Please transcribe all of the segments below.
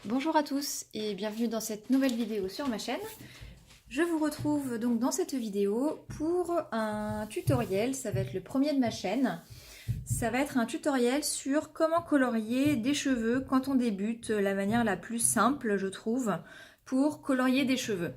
Bonjour à tous et bienvenue dans cette nouvelle vidéo sur ma chaîne. Je vous retrouve donc dans cette vidéo pour un tutoriel, ça va être le premier de ma chaîne. Ça va être un tutoriel sur comment colorier des cheveux quand on débute, la manière la plus simple je trouve pour colorier des cheveux.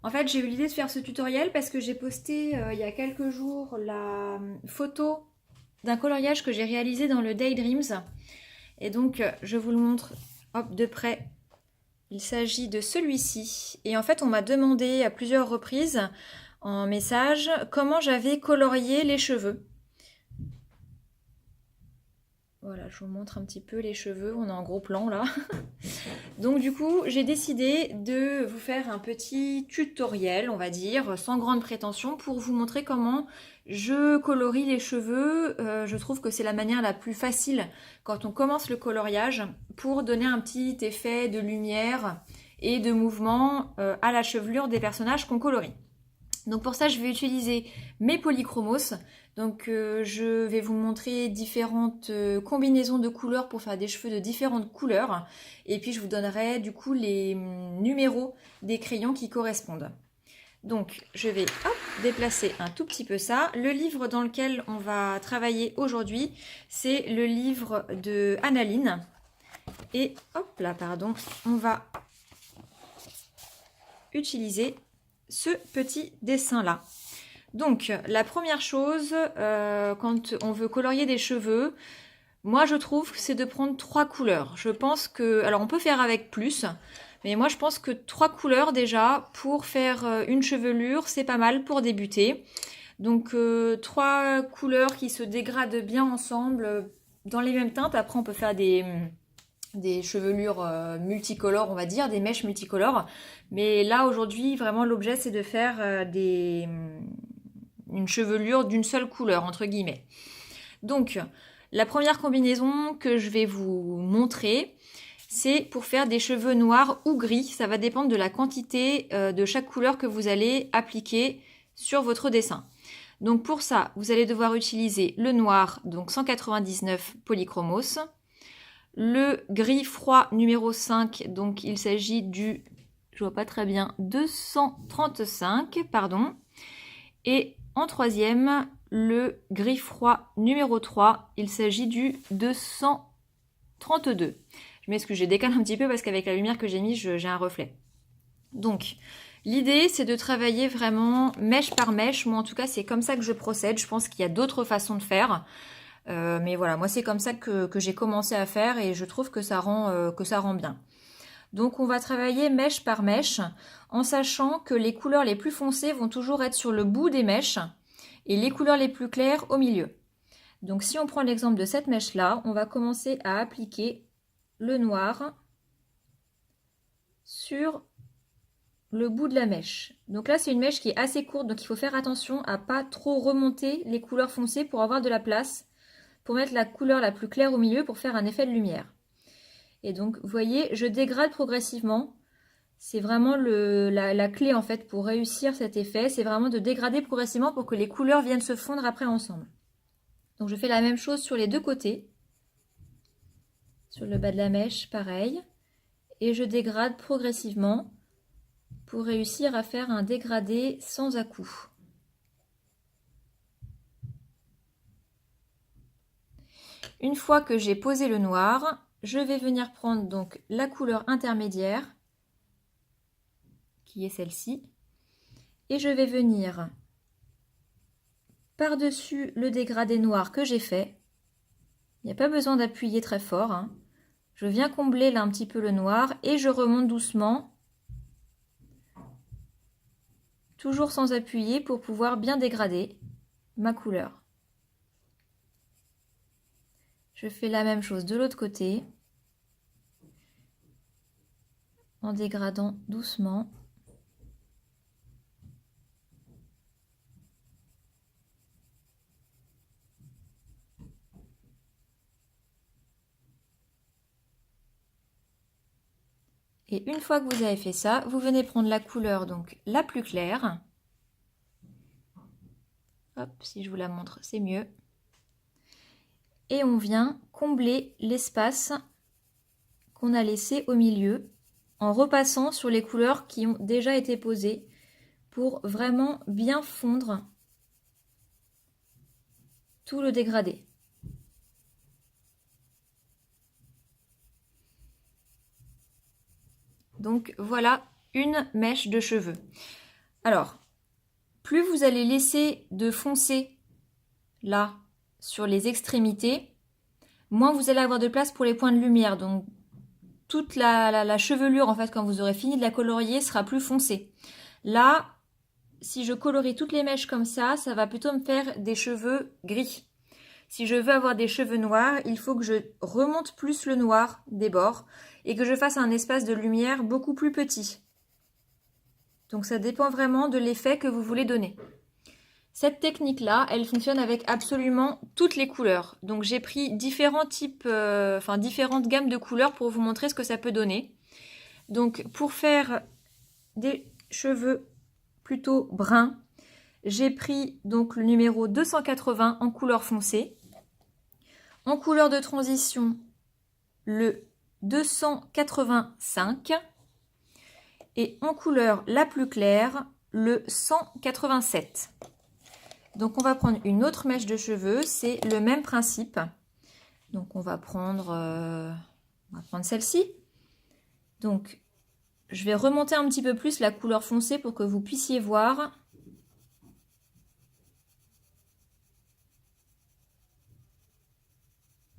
En fait j'ai eu l'idée de faire ce tutoriel parce que j'ai posté il y a quelques jours la photo d'un coloriage que j'ai réalisé dans le Daydreams. Et donc je vous le montre hop, de près. Il s'agit de celui-ci. Et en fait, on m'a demandé à plusieurs reprises en message comment j'avais colorié les cheveux. Voilà, je vous montre un petit peu les cheveux. On est en gros plan là. Donc du coup, j'ai décidé de vous faire un petit tutoriel, on va dire, sans grande prétention, pour vous montrer comment je colorie les cheveux. Je trouve que c'est la manière la plus facile quand on commence le coloriage pour donner un petit effet de lumière et de mouvement à la chevelure des personnages qu'on colorie. Donc pour ça, je vais utiliser mes polychromos. Donc je vais vous montrer différentes combinaisons de couleurs pour faire des cheveux de différentes couleurs. Et puis je vous donnerai du coup les numéros des crayons qui correspondent. Donc je vais déplacer un tout petit peu ça. Le livre dans lequel on va travailler aujourd'hui, c'est le livre de Annaline. Et hop là, pardon, on va utiliser ce petit dessin là. Donc la première chose quand on veut colorier des cheveux, moi je trouve c'est de prendre 3 couleurs. Je pense que, alors on peut faire avec plus, mais moi je pense que 3 couleurs déjà pour faire une chevelure c'est pas mal pour débuter. Donc 3 couleurs qui se dégradent bien ensemble dans les mêmes teintes. Après on peut faire des chevelures multicolores, on va dire, des mèches multicolores. Mais là, aujourd'hui, vraiment, l'objet, c'est de faire une chevelure d'une seule couleur, entre guillemets. Donc, la première combinaison que je vais vous montrer, c'est pour faire des cheveux noirs ou gris. Ça va dépendre de la quantité de chaque couleur que vous allez appliquer sur votre dessin. Donc pour ça, vous allez devoir utiliser le noir, donc 199 polychromos, le gris froid numéro 5, donc il s'agit du, je vois pas très bien, 235, pardon. Et en troisième, le gris froid numéro 3, il s'agit du 232. Je m'excuse, j'ai décalé un petit peu parce qu'avec la lumière que j'ai mise, j'ai un reflet. Donc, l'idée, c'est de travailler vraiment mèche par mèche. Moi, en tout cas, c'est comme ça que je procède. Je pense qu'il y a d'autres façons de faire. Mais voilà, moi c'est comme ça que j'ai commencé à faire et je trouve que ça rend bien. Donc on va travailler mèche par mèche en sachant que les couleurs les plus foncées vont toujours être sur le bout des mèches et les couleurs les plus claires au milieu. Donc si on prend l'exemple de cette mèche là, on va commencer à appliquer le noir sur le bout de la mèche. Donc là c'est une mèche qui est assez courte, donc il faut faire attention à pas trop remonter les couleurs foncées pour avoir de la place, pour mettre la couleur la plus claire au milieu pour faire un effet de lumière. Et donc, vous voyez, je dégrade progressivement. C'est vraiment la clé en fait pour réussir cet effet. C'est vraiment de dégrader progressivement pour que les couleurs viennent se fondre après ensemble. Donc je fais la même chose sur les deux côtés. Sur le bas de la mèche, pareil. Et je dégrade progressivement pour réussir à faire un dégradé sans à-coups. Une fois que j'ai posé le noir, je vais venir prendre donc la couleur intermédiaire, qui est celle-ci, et je vais venir par-dessus le dégradé noir que j'ai fait. Il n'y a pas besoin d'appuyer très fort, hein. Je viens combler là un petit peu le noir et je remonte doucement, toujours sans appuyer pour pouvoir bien dégrader ma couleur. Je fais la même chose de l'autre côté, en dégradant doucement. Et une fois que vous avez fait ça, vous venez prendre la couleur donc la plus claire. Hop, si je vous la montre, c'est mieux. Et on vient combler l'espace qu'on a laissé au milieu en repassant sur les couleurs qui ont déjà été posées pour vraiment bien fondre tout le dégradé. Donc voilà une mèche de cheveux. Alors, plus vous allez laisser de foncé là sur les extrémités, moins vous allez avoir de place pour les points de lumière. Donc toute la chevelure, en fait, quand vous aurez fini de la colorier, sera plus foncée. Là, si je colorie toutes les mèches comme ça va plutôt me faire des cheveux gris. Si je veux avoir des cheveux noirs, il faut que je remonte plus le noir des bords et que je fasse un espace de lumière beaucoup plus petit. Donc ça dépend vraiment de l'effet que vous voulez donner. Cette technique-là, elle fonctionne avec absolument toutes les couleurs. Donc j'ai pris différents types, différentes gammes de couleurs pour vous montrer ce que ça peut donner. Donc pour faire des cheveux plutôt bruns, j'ai pris donc le numéro 280 en couleur foncée. En couleur de transition, le 285. Et en couleur la plus claire, le 187. Donc on va prendre une autre mèche de cheveux, c'est le même principe. Donc on va prendre celle-ci. Donc je vais remonter un petit peu plus la couleur foncée pour que vous puissiez voir.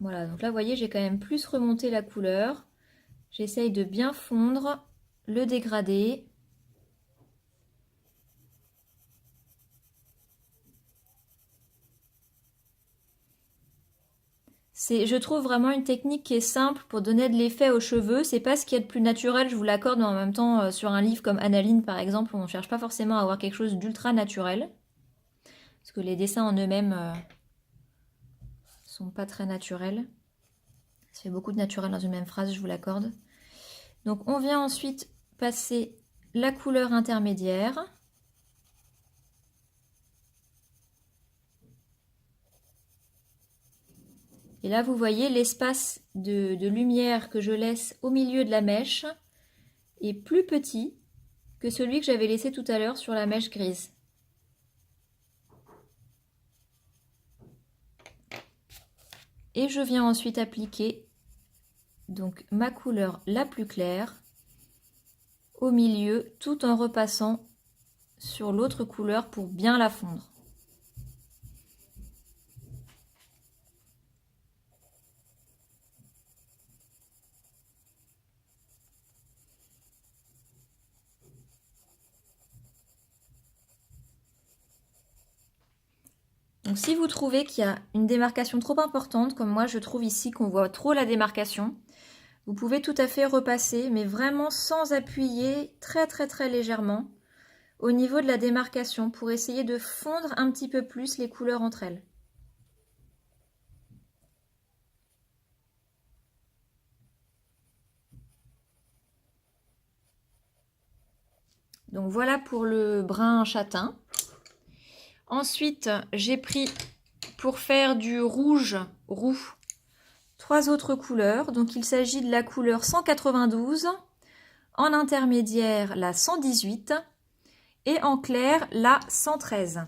Voilà, donc là, vous voyez, j'ai quand même plus remonté la couleur. J'essaye de bien fondre le dégradé. Je trouve vraiment une technique qui est simple pour donner de l'effet aux cheveux. C'est pas ce qu'il y a de plus naturel, je vous l'accorde, mais en même temps, sur un livre comme Annaline, par exemple, on ne cherche pas forcément à avoir quelque chose d'ultra naturel. Parce que les dessins en eux-mêmes sont pas très naturels. Ça fait beaucoup de naturel dans une même phrase, je vous l'accorde. Donc on vient ensuite passer la couleur intermédiaire. Et là, vous voyez l'espace de lumière que je laisse au milieu de la mèche est plus petit que celui que j'avais laissé tout à l'heure sur la mèche grise. Et je viens ensuite appliquer donc ma couleur la plus claire au milieu tout en repassant sur l'autre couleur pour bien la fondre. Donc si vous trouvez qu'il y a une démarcation trop importante, comme moi je trouve ici qu'on voit trop la démarcation, vous pouvez tout à fait repasser, mais vraiment sans appuyer, très très très légèrement, au niveau de la démarcation, pour essayer de fondre un petit peu plus les couleurs entre elles. Donc voilà pour le brun châtain. Ensuite, j'ai pris, pour faire du rouge roux, 3 autres couleurs. Donc il s'agit de la couleur 192, en intermédiaire la 118 et en clair la 113.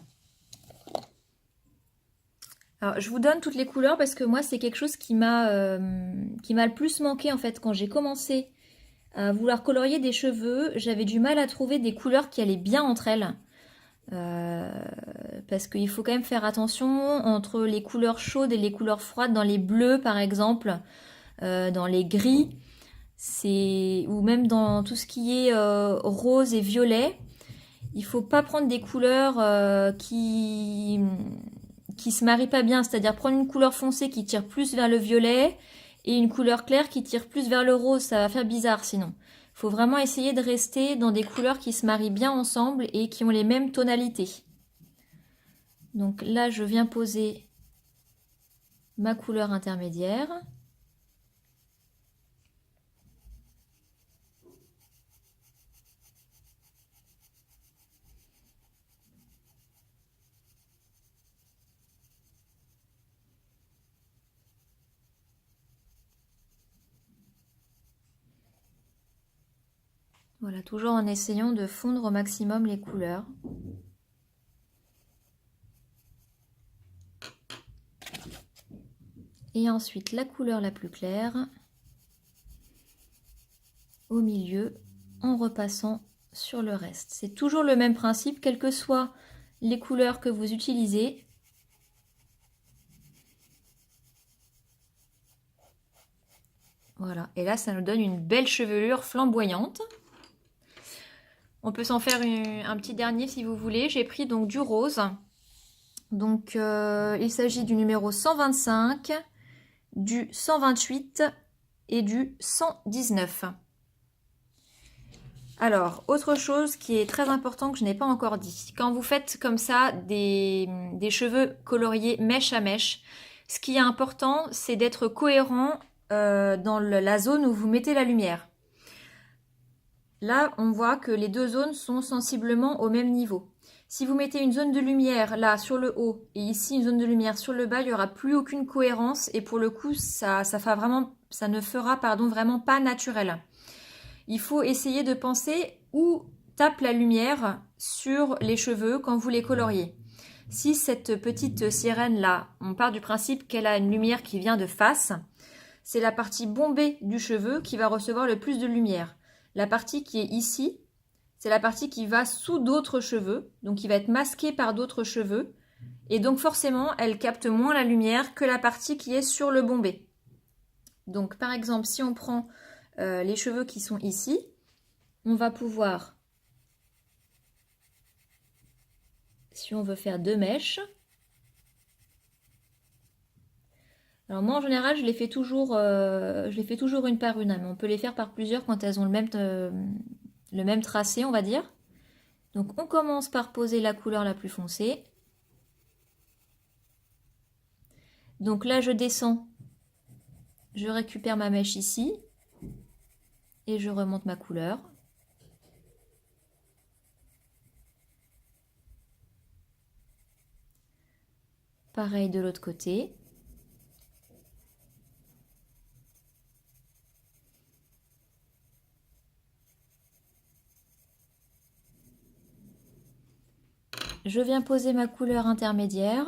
Alors je vous donne toutes les couleurs parce que moi c'est quelque chose qui m'a le plus manqué en fait quand j'ai commencé à vouloir colorier des cheveux. J'avais du mal à trouver des couleurs qui allaient bien entre elles. Parce qu'il faut quand même faire attention entre les couleurs chaudes et les couleurs froides, dans les bleus par exemple, dans les gris, ou même dans tout ce qui est rose et violet. Il faut pas prendre des couleurs qui se marient pas bien, c'est-à-dire prendre une couleur foncée qui tire plus vers le violet et une couleur claire qui tire plus vers le rose, ça va faire bizarre sinon. Il faut vraiment essayer de rester dans des couleurs qui se marient bien ensemble et qui ont les mêmes tonalités. Donc là, je viens poser ma couleur intermédiaire. Voilà, toujours en essayant de fondre au maximum les couleurs. Et ensuite la couleur la plus claire au milieu en repassant sur le reste. C'est toujours le même principe, quelles que soient les couleurs que vous utilisez. Voilà, et là ça nous donne une belle chevelure flamboyante. On peut s'en faire un petit dernier si vous voulez. J'ai pris donc du rose. Donc il s'agit du numéro 125, du 128 et du 119. Alors, autre chose qui est très important que je n'ai pas encore dit. Quand vous faites comme ça des cheveux coloriés mèche à mèche, ce qui est important, c'est d'être cohérent dans la zone où vous mettez la lumière. Là, on voit que les deux zones sont sensiblement au même niveau. Si vous mettez une zone de lumière là sur le haut et ici une zone de lumière sur le bas, il n'y aura plus aucune cohérence et pour le coup, ça ne fera vraiment pas naturel. Il faut essayer de penser où tape la lumière sur les cheveux quand vous les coloriez. Si cette petite sirène là, on part du principe qu'elle a une lumière qui vient de face, c'est la partie bombée du cheveu qui va recevoir le plus de lumière. La partie qui est ici, c'est la partie qui va sous d'autres cheveux, donc qui va être masquée par d'autres cheveux. Et donc forcément, elle capte moins la lumière que la partie qui est sur le bombé. Donc par exemple, si on prend les cheveux qui sont ici, on va pouvoir, si on veut faire deux mèches, alors moi en général je les fais toujours une par une, hein, mais on peut les faire par plusieurs quand elles ont le même tracé, on va dire. Donc on commence par poser la couleur la plus foncée. Donc là je descends, je récupère ma mèche ici et je remonte ma couleur. Pareil de l'autre côté. Je viens poser ma couleur intermédiaire.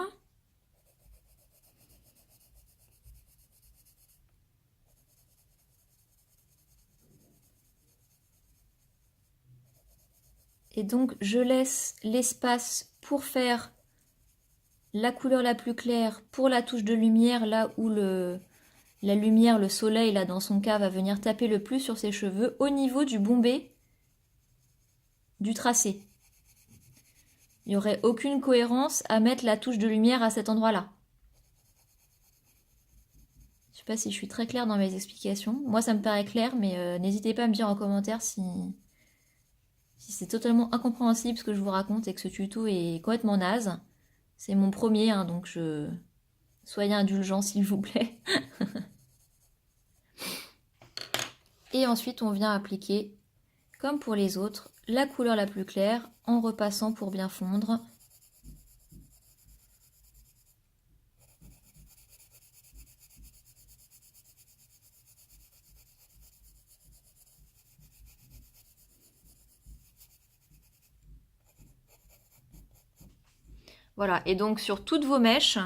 Et donc je laisse l'espace pour faire la couleur la plus claire pour la touche de lumière, là où la lumière, le soleil, là dans son cas, va venir taper le plus sur ses cheveux, au niveau du bombé du tracé. Il n'y aurait aucune cohérence à mettre la touche de lumière à cet endroit-là. Je ne sais pas si je suis très claire dans mes explications. Moi, ça me paraît clair, mais n'hésitez pas à me dire en commentaire si c'est totalement incompréhensible ce que je vous raconte et que ce tuto est complètement naze. C'est mon premier, hein, donc soyez indulgents s'il vous plaît. Et ensuite, on vient appliquer, comme pour les autres, la couleur la plus claire en repassant pour bien fondre. Voilà, et donc sur toutes vos mèches,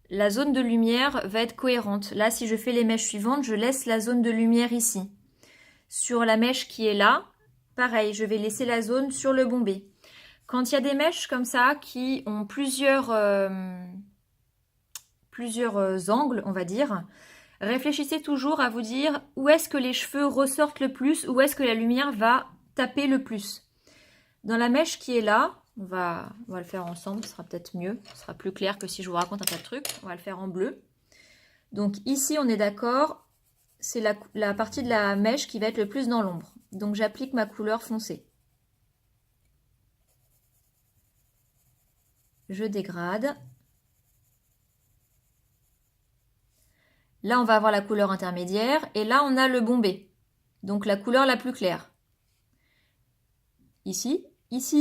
la zone de lumière va être cohérente. Là, si je fais les mèches suivantes, je laisse la zone de lumière ici. Sur la mèche qui est là, pareil, je vais laisser la zone sur le bombé. Quand il y a des mèches comme ça qui ont plusieurs angles, on va dire, réfléchissez toujours à vous dire où est-ce que les cheveux ressortent le plus, où est-ce que la lumière va taper le plus. Dans la mèche qui est là, on va le faire ensemble, ce sera peut-être mieux, ce sera plus clair que si je vous raconte un tas de trucs. On va le faire en bleu. Donc ici, on est d'accord, c'est la partie de la mèche qui va être le plus dans l'ombre. Donc j'applique ma couleur foncée. Je dégrade. Là, on va avoir la couleur intermédiaire et là, on a le bombé. Donc la couleur la plus claire. Ici,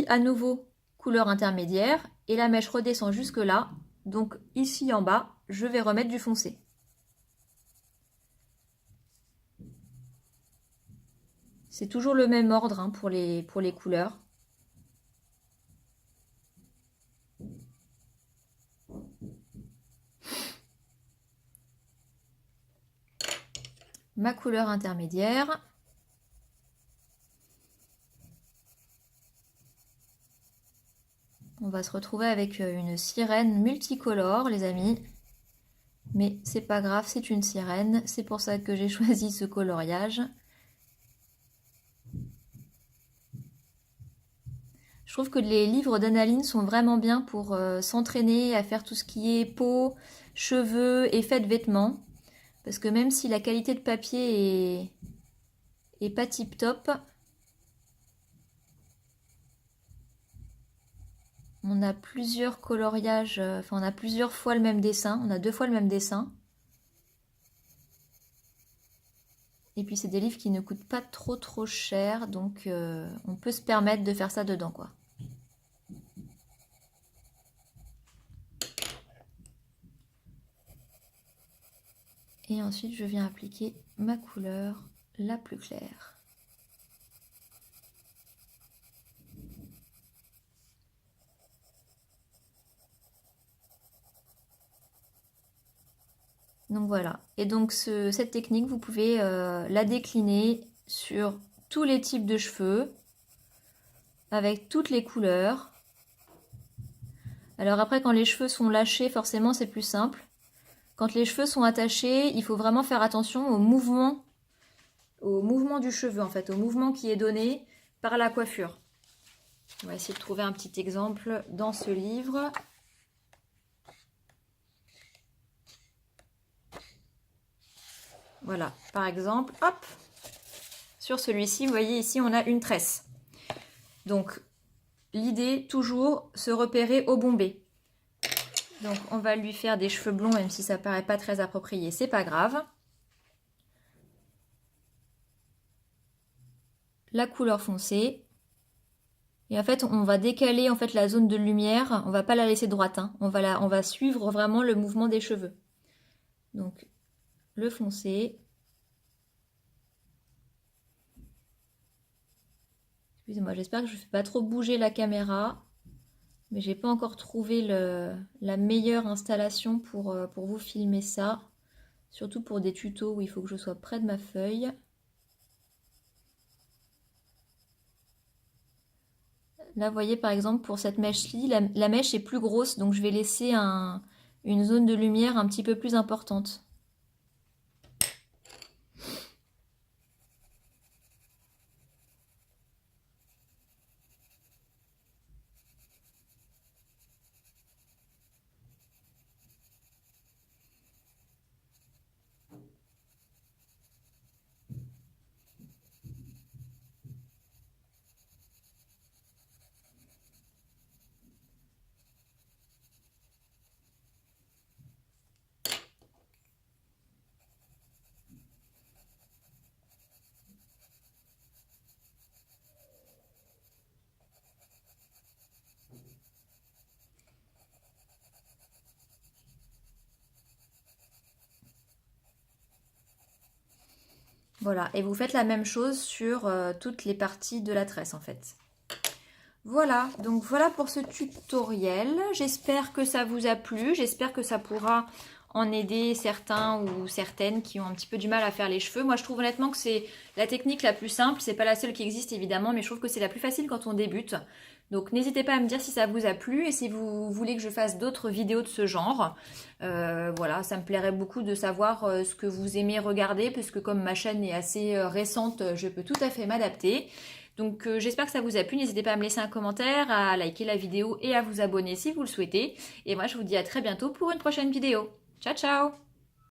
à nouveau, couleur intermédiaire et la mèche redescend jusque là. Donc ici en bas, je vais remettre du foncé. C'est toujours le même ordre hein, pour les couleurs. Ma couleur intermédiaire. On va se retrouver avec une sirène multicolore, les amis. Mais c'est pas grave, c'est une sirène. C'est pour ça que j'ai choisi ce coloriage. Je trouve que les livres d'Annaline sont vraiment bien pour s'entraîner à faire tout ce qui est peau, cheveux, effets de vêtements. Parce que même si la qualité de papier est pas tip top, on a plusieurs coloriages, enfin on a plusieurs fois le même dessin, on a 2 fois le même dessin. Et puis c'est des livres qui ne coûtent pas trop cher, donc on peut se permettre de faire ça dedans quoi. Et ensuite je viens appliquer ma couleur la plus claire. Donc voilà, et donc cette technique, vous pouvez la décliner sur tous les types de cheveux, avec toutes les couleurs. Alors après, quand les cheveux sont lâchés, forcément c'est plus simple. Quand les cheveux sont attachés, il faut vraiment faire attention au mouvement du cheveu en fait, au mouvement qui est donné par la coiffure. On va essayer de trouver un petit exemple dans ce livre. Voilà, par exemple, hop, sur celui-ci, vous voyez ici, on a une tresse. Donc, l'idée, toujours, se repérer au bombé. Donc, on va lui faire des cheveux blonds, même si ça paraît pas très approprié, c'est pas grave. La couleur foncée. Et en fait, on va décaler en fait la zone de lumière, on va pas la laisser droite, hein. On va suivre vraiment le mouvement des cheveux. Donc, le foncé. Excusez-moi, j'espère que je ne fais pas trop bouger la caméra, mais j'ai pas encore trouvé la meilleure installation pour vous filmer ça, surtout pour des tutos où il faut que je sois près de ma feuille. Là, vous voyez par exemple pour cette mèche-ci, la mèche est plus grosse, donc je vais laisser une zone de lumière un petit peu plus importante. Voilà, et vous faites la même chose sur toutes les parties de la tresse en fait. Voilà, donc voilà pour ce tutoriel. J'espère que ça vous a plu, j'espère que ça pourra en aider certains ou certaines qui ont un petit peu du mal à faire les cheveux. Moi je trouve honnêtement que c'est la technique la plus simple, c'est pas la seule qui existe évidemment, mais je trouve que c'est la plus facile quand on débute. Donc n'hésitez pas à me dire si ça vous a plu et si vous voulez que je fasse d'autres vidéos de ce genre. Voilà, ça me plairait beaucoup de savoir ce que vous aimez regarder, parce que comme ma chaîne est assez récente, je peux tout à fait m'adapter. Donc j'espère que ça vous a plu, n'hésitez pas à me laisser un commentaire, à liker la vidéo et à vous abonner si vous le souhaitez. Et moi je vous dis à très bientôt pour une prochaine vidéo. Ciao ciao!